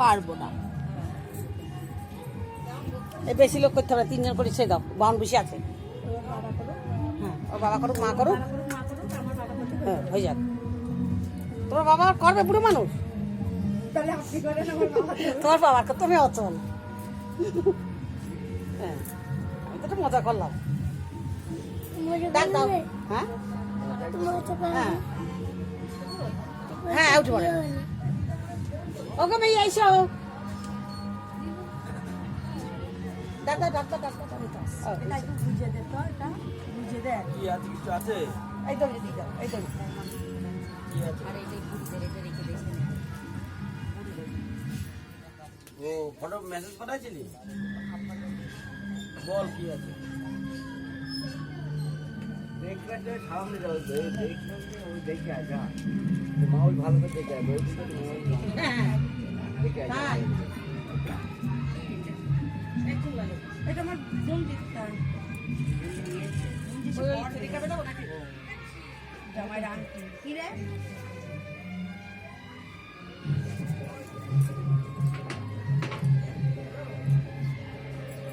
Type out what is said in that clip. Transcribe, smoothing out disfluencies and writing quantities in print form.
পারবো না। এই বেশি লোক করতে হবে, 3 জন করে সে দাও, বাউন বেশি আছে। হ্যাঁ, ওর বাবা করুক, মা করুক, হ্যাঁ হয়ে যাক। তোমার বাবা করবে, বুড়ো মানুষ। তোমার বাবার তুমি অচল। হ্যাঁ, আমি তো একটু মজা করলাম। ডাক দাও। হ্যাঁ হ্যাঁ হ্যাঁ, উঠে পড়ে। ওকে ভাই এসো। ডাক্তার ডাক্তার ডাক্তার বুঝিয়ে দে, তো এটা বুঝিয়ে দে কি আছে, কিছু আছে। এই তো দিয়ে দাও, এই তো কি আছে। আরে এই বুঝতে রেখে দিয়েছেন। ও ফটো মেসেজ পাঠাইছিলি, বল কি আছে। দেখলে সামনে যাও, দেখলে ওই দেখে আজা মা ওই ভালো করে দেখে আয়, হ্যাঁ দেখে আয়। এটা আমার বোন দিতা, ওই ছেলে কাবে দাও নাকি জামাই আন্টি কি রে।